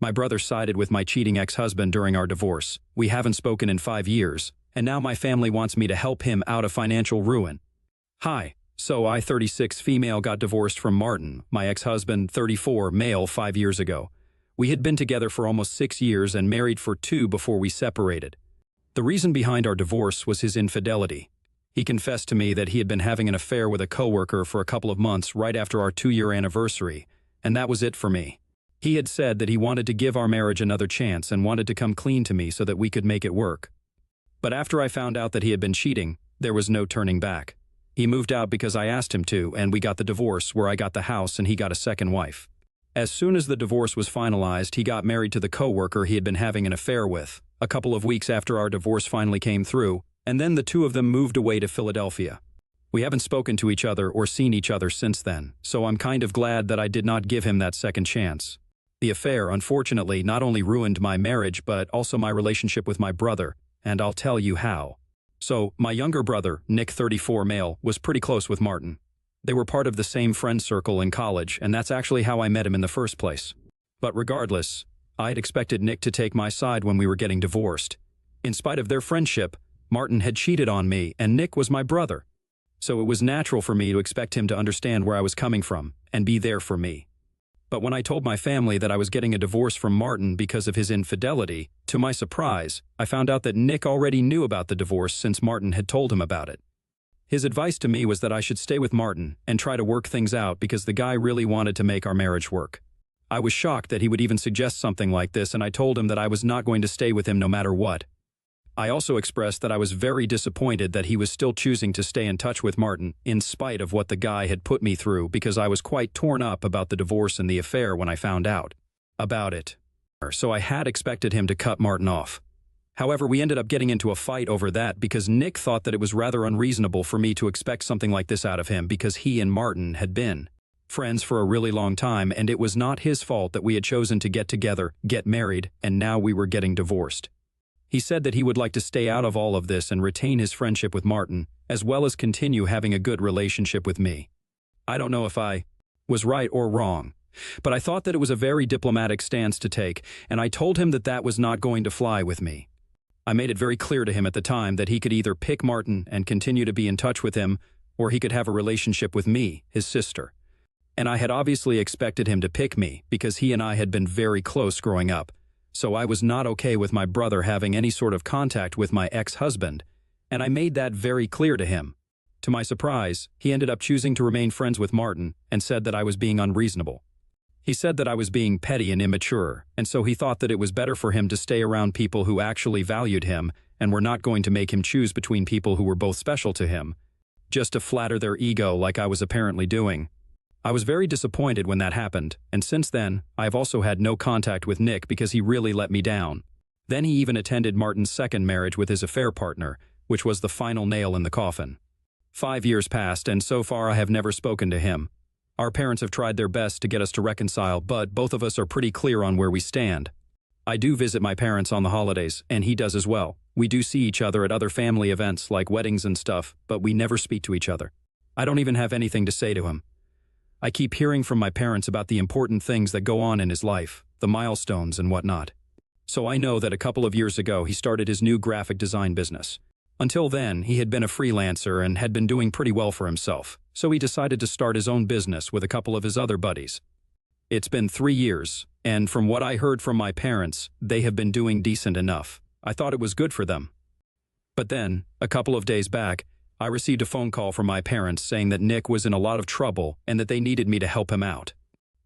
My brother sided with my cheating ex-husband during our divorce. We haven't spoken in 5 years, and now my family wants me to help him out of financial ruin. Hi. So I, 36, female, got divorced from Martin, my ex-husband, 34, male, 5 years ago. We had been together for almost 6 years and married for 2 before we separated. The reason behind our divorce was his infidelity. He confessed to me that he had been having an affair with a coworker for a couple of months right after our 2-year anniversary, and that was it for me. He had said that he wanted to give our marriage another chance and wanted to come clean to me so that we could make it work. But after I found out that he had been cheating, there was no turning back. He moved out because I asked him to, and we got the divorce where I got the house and he got a second wife. As soon as the divorce was finalized, he got married to the coworker he had been having an affair with, a couple of weeks after our divorce finally came through, and then the two of them moved away to Philadelphia. We haven't spoken to each other or seen each other since then, so I'm kind of glad that I did not give him that second chance. The affair, unfortunately, not only ruined my marriage but also my relationship with my brother, and I'll tell you how. So, my younger brother, Nick, 34, male, was pretty close with Martin. They were part of the same friend circle in college, and that's actually how I met him in the first place. But regardless, I'd expected Nick to take my side when we were getting divorced. In spite of their friendship, Martin had cheated on me, and Nick was my brother. So it was natural for me to expect him to understand where I was coming from and be there for me. But when I told my family that I was getting a divorce from Martin because of his infidelity, to my surprise, I found out that Nick already knew about the divorce since Martin had told him about it. His advice to me was that I should stay with Martin and try to work things out because the guy really wanted to make our marriage work. I was shocked that he would even suggest something like this, and I told him that I was not going to stay with him no matter what. I also expressed that I was very disappointed that he was still choosing to stay in touch with Martin in spite of what the guy had put me through because I was quite torn up about the divorce and the affair when I found out about it. So I had expected him to cut Martin off. However, we ended up getting into a fight over that because Nick thought that it was rather unreasonable for me to expect something like this out of him because he and Martin had been friends for a really long time, and it was not his fault that we had chosen to get together, get married, and now we were getting divorced. He said that he would like to stay out of all of this and retain his friendship with Martin, as well as continue having a good relationship with me. I don't know if I was right or wrong, but I thought that it was a very diplomatic stance to take, and I told him that that was not going to fly with me. I made it very clear to him at the time that he could either pick Martin and continue to be in touch with him, or he could have a relationship with me, his sister. And I had obviously expected him to pick me because he and I had been very close growing up, so I was not okay with my brother having any sort of contact with my ex-husband, and I made that very clear to him. To my surprise, he ended up choosing to remain friends with Martin and said that I was being unreasonable. He said that I was being petty and immature, and so he thought that it was better for him to stay around people who actually valued him and were not going to make him choose between people who were both special to him, just to flatter their ego like I was apparently doing. I was very disappointed when that happened, and since then, I have also had no contact with Nick because he really let me down. Then he even attended Martin's second marriage with his affair partner, which was the final nail in the coffin. 5 years passed, and so far I have never spoken to him. Our parents have tried their best to get us to reconcile, but both of us are pretty clear on where we stand. I do visit my parents on the holidays, and he does as well. We do see each other at other family events like weddings and stuff, but we never speak to each other. I don't even have anything to say to him. I keep hearing from my parents about the important things that go on in his life, the milestones and whatnot. So I know that a couple of years ago he started his new graphic design business. Until then, he had been a freelancer and had been doing pretty well for himself, so he decided to start his own business with a couple of his other buddies. It's been 3 years, and from what I heard from my parents, they have been doing decent enough. I thought it was good for them. But then, a couple of days back, I received a phone call from my parents saying that Nick was in a lot of trouble and that they needed me to help him out.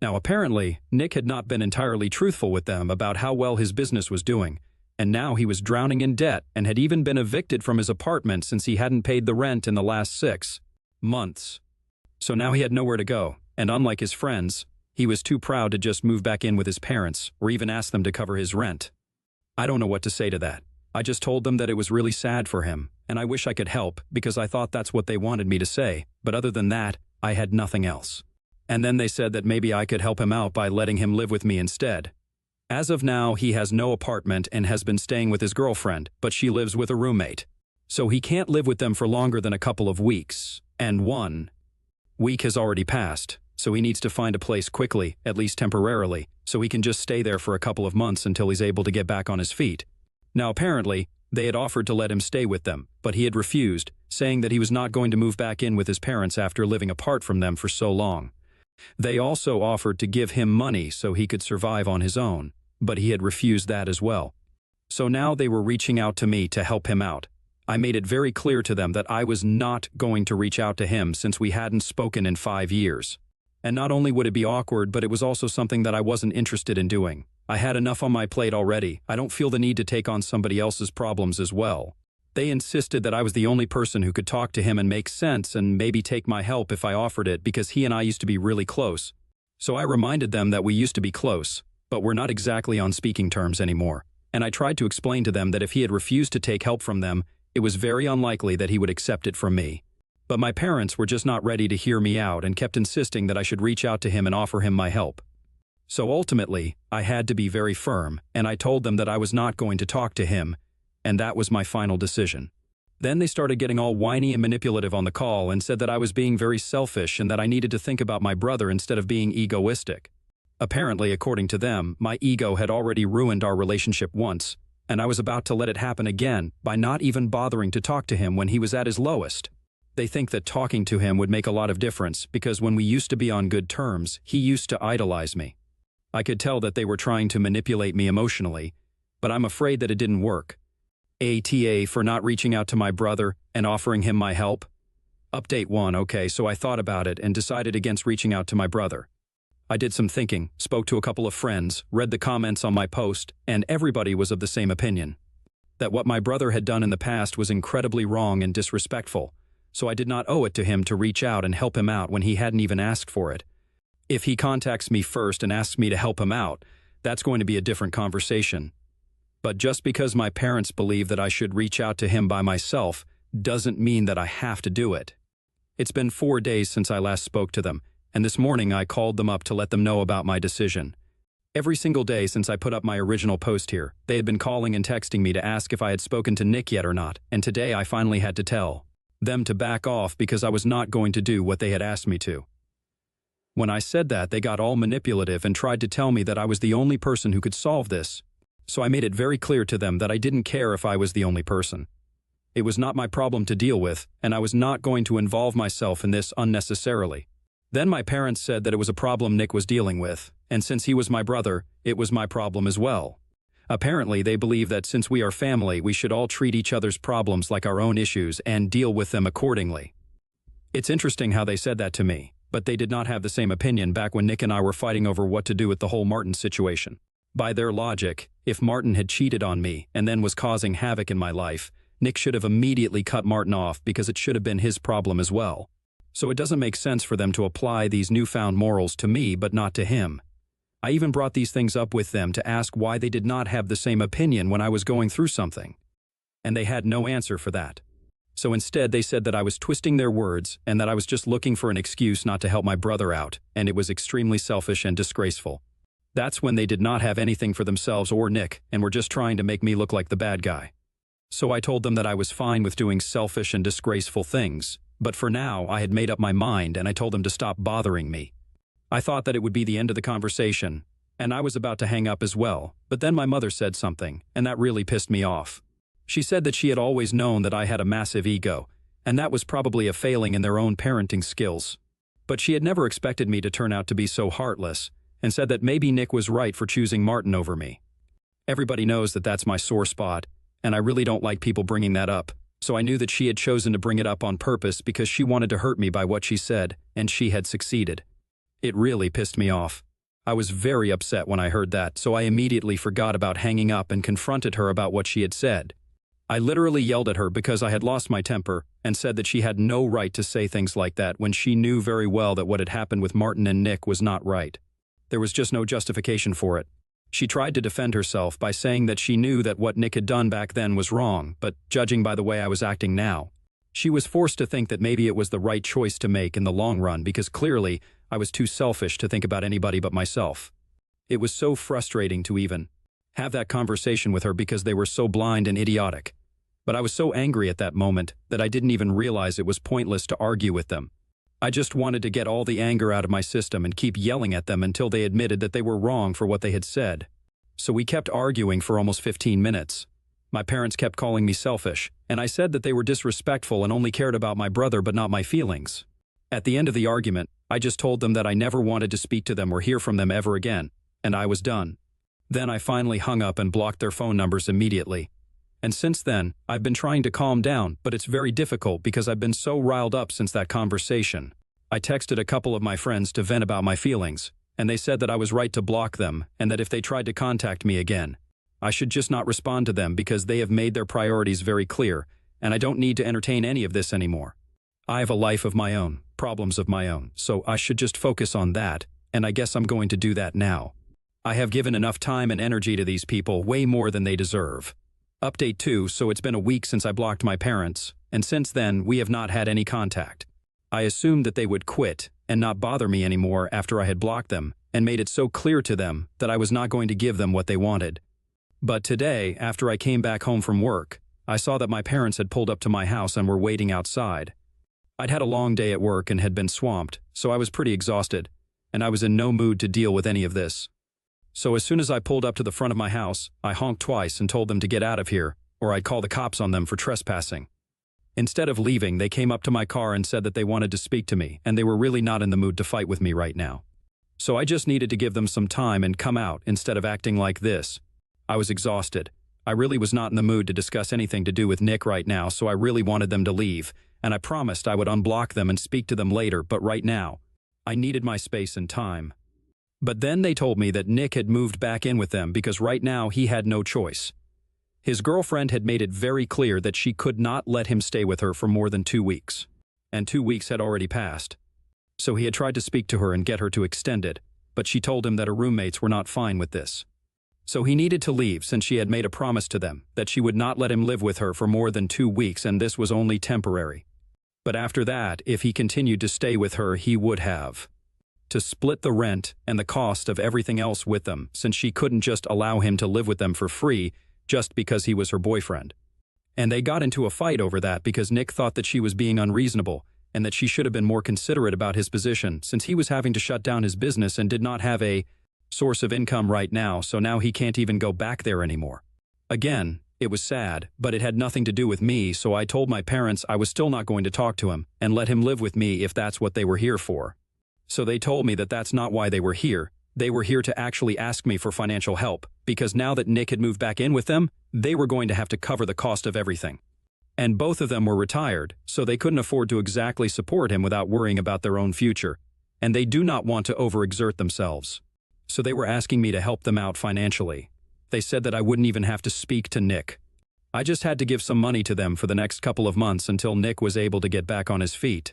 Now apparently, Nick had not been entirely truthful with them about how well his business was doing, and now he was drowning in debt and had even been evicted from his apartment since he hadn't paid the rent in the last 6 months. So now he had nowhere to go, and unlike his friends, he was too proud to just move back in with his parents or even ask them to cover his rent. I don't know what to say to that. I just told them that it was really sad for him, and I wish I could help because I thought that's what they wanted me to say, but other than that, I had nothing else. And then they said that maybe I could help him out by letting him live with me instead. As of now, he has no apartment and has been staying with his girlfriend, but she lives with a roommate. So he can't live with them for longer than a couple of weeks, and 1 week has already passed. so he needs to find a place quickly, at least temporarily, so he can just stay there for a couple of months until he's able to get back on his feet. Now apparently, they had offered to let him stay with them, but he had refused, saying that he was not going to move back in with his parents after living apart from them for so long. They also offered to give him money so he could survive on his own, but he had refused that as well. So now they were reaching out to me to help him out. I made it very clear to them that I was not going to reach out to him since we hadn't spoken in 5 years. And not only would it be awkward, but it was also something that I wasn't interested in doing. I had enough on my plate already. I don't feel the need to take on somebody else's problems as well. They insisted that I was the only person who could talk to him and make sense and maybe take my help if I offered it because he and I used to be really close. So I reminded them that we used to be close, but we're not exactly on speaking terms anymore. And I tried to explain to them that if he had refused to take help from them, it was very unlikely that he would accept it from me. But my parents were just not ready to hear me out and kept insisting that I should reach out to him and offer him my help. So ultimately, I had to be very firm, and I told them that I was not going to talk to him, and that was my final decision. Then they started getting all whiny and manipulative on the call and said that I was being very selfish and that I needed to think about my brother instead of being egoistic. Apparently, according to them, my ego had already ruined our relationship once, and I was about to let it happen again by not even bothering to talk to him when he was at his lowest. They think that talking to him would make a lot of difference because when we used to be on good terms, he used to idolize me. I could tell that they were trying to manipulate me emotionally, but I'm afraid that it didn't work. ATA for not reaching out to my brother and offering him my help? Update 1. Okay, so I thought about it and decided against reaching out to my brother. I did some thinking, spoke to a couple of friends, read the comments on my post, and everybody was of the same opinion. That what my brother had done in the past was incredibly wrong and disrespectful, so I did not owe it to him to reach out and help him out when he hadn't even asked for it. If he contacts me first and asks me to help him out, that's going to be a different conversation. But just because my parents believe that I should reach out to him by myself doesn't mean that I have to do it. It's been 4 days since I last spoke to them, and this morning I called them up to let them know about my decision. Every single day since I put up my original post here, they had been calling and texting me to ask if I had spoken to Nick yet or not, and today I finally had to tell them to back off because I was not going to do what they had asked me to. When I said that, they got all manipulative and tried to tell me that I was the only person who could solve this, so I made it very clear to them that I didn't care if I was the only person. It was not my problem to deal with, and I was not going to involve myself in this unnecessarily. Then my parents said that it was a problem Nick was dealing with, and since he was my brother, it was my problem as well. Apparently, they believe that since we are family, we should all treat each other's problems like our own issues and deal with them accordingly. It's interesting how they said that to me, but they did not have the same opinion back when Nick and I were fighting over what to do with the whole Martin situation. By their logic, if Martin had cheated on me and then was causing havoc in my life, Nick should have immediately cut Martin off because it should have been his problem as well. So it doesn't make sense for them to apply these newfound morals to me but not to him. I even brought these things up with them to ask why they did not have the same opinion when I was going through something. And they had no answer for that. So instead they said that I was twisting their words and that I was just looking for an excuse not to help my brother out, and it was extremely selfish and disgraceful. That's when they did not have anything for themselves or Nick and were just trying to make me look like the bad guy. So I told them that I was fine with doing selfish and disgraceful things, but for now I had made up my mind and I told them to stop bothering me. I thought that it would be the end of the conversation, and I was about to hang up as well, but then my mother said something, and that really pissed me off. She said that she had always known that I had a massive ego, and that was probably a failing in their own parenting skills. But she had never expected me to turn out to be so heartless, and said that maybe Nick was right for choosing Martin over me. Everybody knows that that's my sore spot, and I really don't like people bringing that up, so I knew that she had chosen to bring it up on purpose because she wanted to hurt me by what she said, and she had succeeded. It really pissed me off. I was very upset when I heard that, so I immediately forgot about hanging up and confronted her about what she had said. I literally yelled at her because I had lost my temper and said that she had no right to say things like that when she knew very well that what had happened with Martin and Nick was not right. There was just no justification for it. She tried to defend herself by saying that she knew that what Nick had done back then was wrong, but judging by the way I was acting now, she was forced to think that maybe it was the right choice to make in the long run because clearly I was too selfish to think about anybody but myself. It was so frustrating to even have that conversation with her because they were so blind and idiotic. But I was so angry at that moment that I didn't even realize it was pointless to argue with them. I just wanted to get all the anger out of my system and keep yelling at them until they admitted that they were wrong for what they had said. So we kept arguing for almost 15 minutes. My parents kept calling me selfish, and I said that they were disrespectful and only cared about my brother but not my feelings. At the end of the argument, I just told them that I never wanted to speak to them or hear from them ever again, and I was done. Then I finally hung up and blocked their phone numbers immediately. And since then, I've been trying to calm down, but it's very difficult because I've been so riled up since that conversation. I texted a couple of my friends to vent about my feelings, and they said that I was right to block them and that if they tried to contact me again, I should just not respond to them because they have made their priorities very clear, and I don't need to entertain any of this anymore. I have a life of my own, problems of my own, so I should just focus on that, and I guess I'm going to do that now. I have given enough time and energy to these people, way more than they deserve. Update 2, so it's been a week since I blocked my parents, and since then we have not had any contact. I assumed that they would quit and not bother me anymore after I had blocked them and made it so clear to them that I was not going to give them what they wanted. But today, after I came back home from work, I saw that my parents had pulled up to my house and were waiting outside. I'd had a long day at work and had been swamped, so I was pretty exhausted, and I was in no mood to deal with any of this. So as soon as I pulled up to the front of my house, I honked twice and told them to get out of here, or I'd call the cops on them for trespassing. Instead of leaving, they came up to my car and said that they wanted to speak to me, and they were really not in the mood to fight with me right now. So I just needed to give them some time and come out instead of acting like this. I was exhausted. I really was not in the mood to discuss anything to do with Nick right now, so I really wanted them to leave, and I promised I would unblock them and speak to them later, but right now, I needed my space and time. But then they told me that Nick had moved back in with them because right now he had no choice. His girlfriend had made it very clear that she could not let him stay with her for more than 2 weeks. And 2 weeks had already passed. So he had tried to speak to her and get her to extend it, but she told him that her roommates were not fine with this. So he needed to leave since she had made a promise to them that she would not let him live with her for more than 2 weeks and this was only temporary. But after that, if he continued to stay with her, he would have to split the rent and the cost of everything else with them since she couldn't just allow him to live with them for free just because he was her boyfriend. And they got into a fight over that because Nick thought that she was being unreasonable and that she should have been more considerate about his position since he was having to shut down his business and did not have a source of income right now, so now he can't even go back there anymore. Again, it was sad, but it had nothing to do with me, so I told my parents I was still not going to talk to him and let him live with me if that's what they were here for. So they told me that that's not why they were here. They were here to actually ask me for financial help, because now that Nick had moved back in with them, they were going to have to cover the cost of everything. And both of them were retired, so they couldn't afford to exactly support him without worrying about their own future, and they do not want to overexert themselves. So they were asking me to help them out financially. They said that I wouldn't even have to speak to Nick. I just had to give some money to them for the next couple of months until Nick was able to get back on his feet.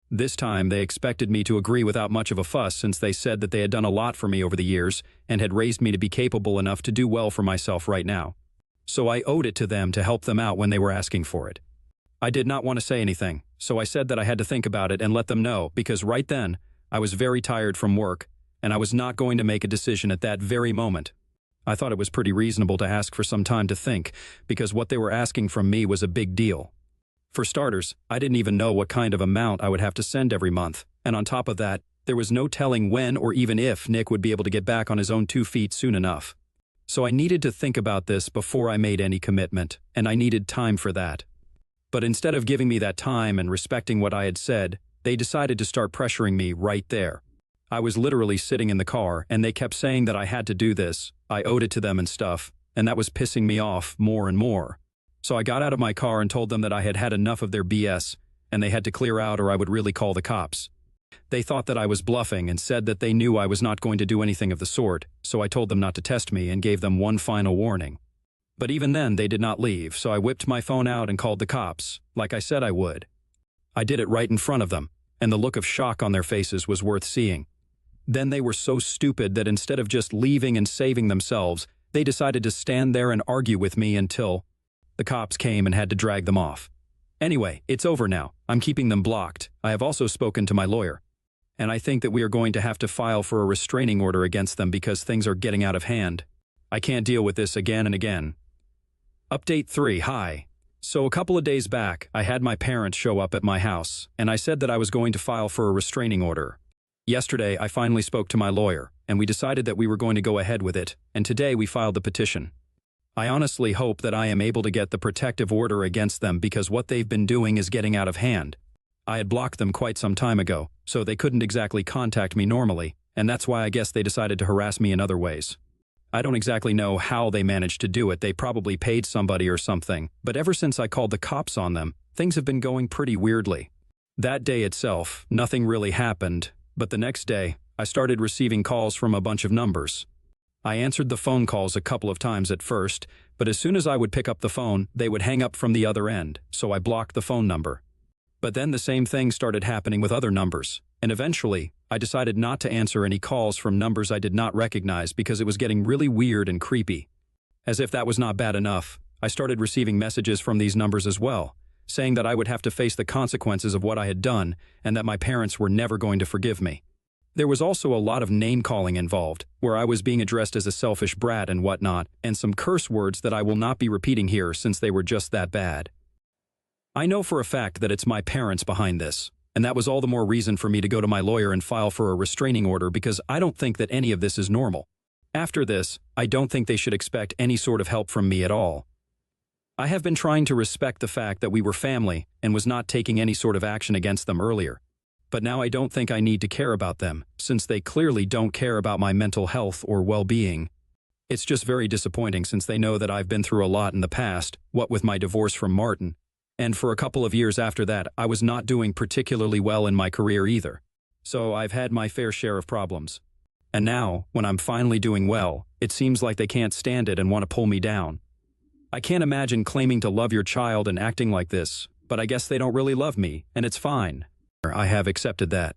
This time, they expected me to agree without much of a fuss since they said that they had done a lot for me over the years and had raised me to be capable enough to do well for myself right now. So I owed it to them to help them out when they were asking for it. I did not want to say anything, so I said that I had to think about it and let them know because right then, I was very tired from work and I was not going to make a decision at that very moment. I thought it was pretty reasonable to ask for some time to think because what they were asking from me was a big deal. For starters, I didn't even know what kind of amount I would have to send every month, and on top of that, there was no telling when or even if Nick would be able to get back on his own 2 feet soon enough. So I needed to think about this before I made any commitment, and I needed time for that. But instead of giving me that time and respecting what I had said, they decided to start pressuring me right there. I was literally sitting in the car, and they kept saying that I had to do this, I owed it to them and stuff, and that was pissing me off more and more. So I got out of my car and told them that I had had enough of their BS, and they had to clear out or I would really call the cops. They thought that I was bluffing and said that they knew I was not going to do anything of the sort, so I told them not to test me and gave them one final warning. But even then, they did not leave, so I whipped my phone out and called the cops, like I said I would. I did it right in front of them, and the look of shock on their faces was worth seeing. Then they were so stupid that instead of just leaving and saving themselves, they decided to stand there and argue with me until the cops came and had to drag them off. Anyway, it's over now. I'm keeping them blocked. I have also spoken to my lawyer. And I think that we are going to have to file for a restraining order against them because things are getting out of hand. I can't deal with this again and again. Update 3. Hi. So a couple of days back, I had my parents show up at my house, and I said that I was going to file for a restraining order. Yesterday, I finally spoke to my lawyer, and we decided that we were going to go ahead with it, and today we filed the petition. I honestly hope that I am able to get the protective order against them because what they've been doing is getting out of hand. I had blocked them quite some time ago, so they couldn't exactly contact me normally, and that's why I guess they decided to harass me in other ways. I don't exactly know how they managed to do it. They probably paid somebody or something, but ever since I called the cops on them, things have been going pretty weirdly. That day itself, nothing really happened, but the next day, I started receiving calls from a bunch of numbers. I answered the phone calls a couple of times at first, but as soon as I would pick up the phone, they would hang up from the other end, so I blocked the phone number. But then the same thing started happening with other numbers, and eventually, I decided not to answer any calls from numbers I did not recognize because it was getting really weird and creepy. As if that was not bad enough, I started receiving messages from these numbers as well, saying that I would have to face the consequences of what I had done and that my parents were never going to forgive me. There was also a lot of name-calling involved, where I was being addressed as a selfish brat and whatnot, and some curse words that I will not be repeating here since they were just that bad. I know for a fact that it's my parents behind this, and that was all the more reason for me to go to my lawyer and file for a restraining order because I don't think that any of this is normal. After this, I don't think they should expect any sort of help from me at all. I have been trying to respect the fact that we were family and was not taking any sort of action against them earlier. But now I don't think I need to care about them, since they clearly don't care about my mental health or well-being. It's just very disappointing since they know that I've been through a lot in the past, what with my divorce from Martin. And for a couple of years after that, I was not doing particularly well in my career either. So I've had my fair share of problems. And now, when I'm finally doing well, it seems like they can't stand it and want to pull me down. I can't imagine claiming to love your child and acting like this, but I guess they don't really love me, and it's fine. I have accepted that.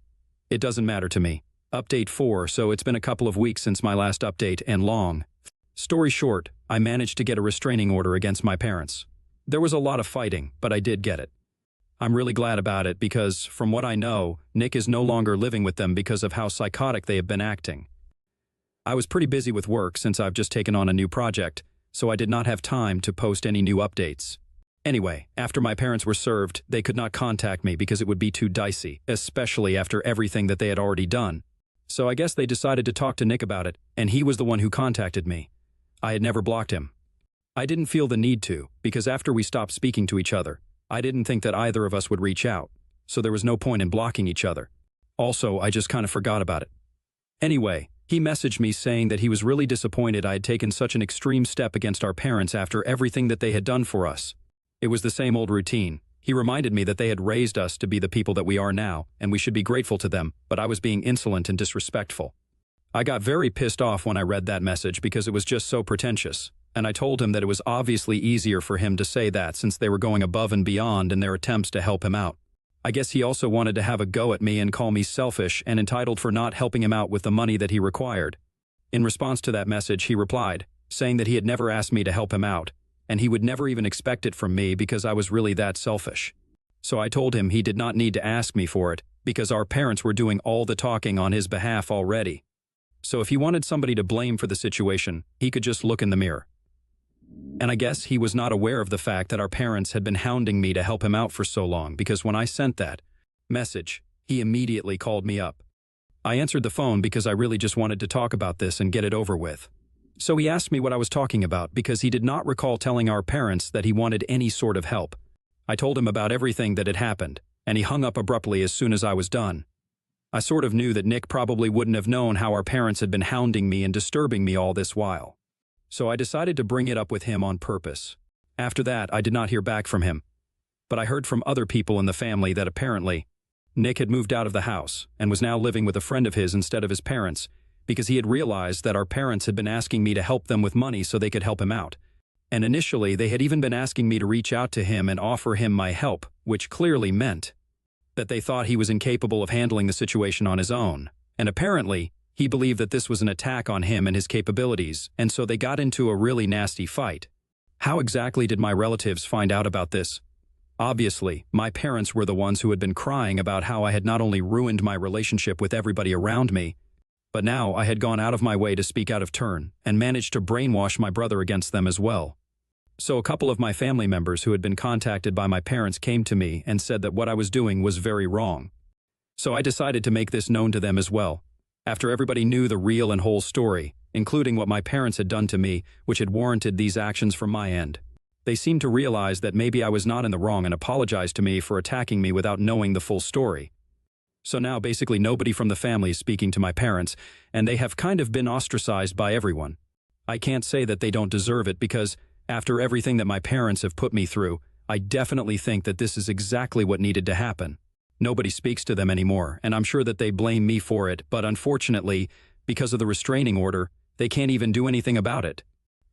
It doesn't matter to me. Update 4, so it's been a couple of weeks since my last update and long. Story short, I managed to get a restraining order against my parents. There was a lot of fighting, but I did get it. I'm really glad about it because, from what I know, Nick is no longer living with them because of how psychotic they have been acting. I was pretty busy with work since I've just taken on a new project, so I did not have time to post any new updates. Anyway, after my parents were served, they could not contact me because it would be too dicey, especially after everything that they had already done. So I guess they decided to talk to Nick about it, and he was the one who contacted me. I had never blocked him. I didn't feel the need to, because after we stopped speaking to each other, I didn't think that either of us would reach out, so there was no point in blocking each other. Also, I just kind of forgot about it. Anyway, he messaged me saying that he was really disappointed I had taken such an extreme step against our parents after everything that they had done for us. It was the same old routine. He reminded me that they had raised us to be the people that we are now, and we should be grateful to them, but I was being insolent and disrespectful. I got very pissed off when I read that message because it was just so pretentious, and I told him that it was obviously easier for him to say that since they were going above and beyond in their attempts to help him out. I guess he also wanted to have a go at me and call me selfish and entitled for not helping him out with the money that he required. In response to that message, he replied, saying that he had never asked me to help him out, and he would never even expect it from me because I was really that selfish. So I told him he did not need to ask me for it because our parents were doing all the talking on his behalf already. So if he wanted somebody to blame for the situation, he could just look in the mirror. And I guess he was not aware of the fact that our parents had been hounding me to help him out for so long because when I sent that message, he immediately called me up. I answered the phone because I really just wanted to talk about this and get it over with. So he asked me what I was talking about because he did not recall telling our parents that he wanted any sort of help. I told him about everything that had happened, and he hung up abruptly as soon as I was done. I sort of knew that Nick probably wouldn't have known how our parents had been hounding me and disturbing me all this while. So I decided to bring it up with him on purpose. After that, I did not hear back from him. But I heard from other people in the family that apparently Nick had moved out of the house and was now living with a friend of his instead of his parents, because he had realized that our parents had been asking me to help them with money so they could help him out. And initially, they had even been asking me to reach out to him and offer him my help, which clearly meant that they thought he was incapable of handling the situation on his own. And apparently, he believed that this was an attack on him and his capabilities, and so they got into a really nasty fight. How exactly did my relatives find out about this? Obviously, my parents were the ones who had been crying about how I had not only ruined my relationship with everybody around me, but now I had gone out of my way to speak out of turn and managed to brainwash my brother against them as well. So a couple of my family members who had been contacted by my parents came to me and said that what I was doing was very wrong. So I decided to make this known to them as well. After everybody knew the real and whole story, including what my parents had done to me, which had warranted these actions from my end. They seemed to realize that maybe I was not in the wrong and apologized to me for attacking me without knowing the full story. So now basically nobody from the family is speaking to my parents, and they have kind of been ostracized by everyone. I can't say that they don't deserve it because, after everything that my parents have put me through, I definitely think that this is exactly what needed to happen. Nobody speaks to them anymore, and I'm sure that they blame me for it, but unfortunately, because of the restraining order, they can't even do anything about it.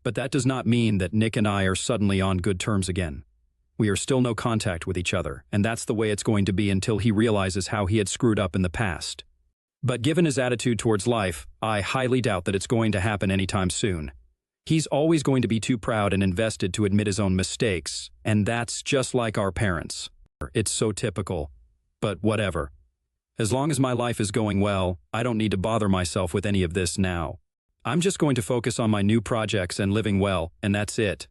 But that does not mean that Nick and I are suddenly on good terms again. We are still no contact with each other, and that's the way it's going to be until he realizes how he had screwed up in the past. But given his attitude towards life, I highly doubt that it's going to happen anytime soon. He's always going to be too proud and invested to admit his own mistakes, and that's just like our parents. It's so typical. But whatever. As long as my life is going well, I don't need to bother myself with any of this now. I'm just going to focus on my new projects and living well, and that's it.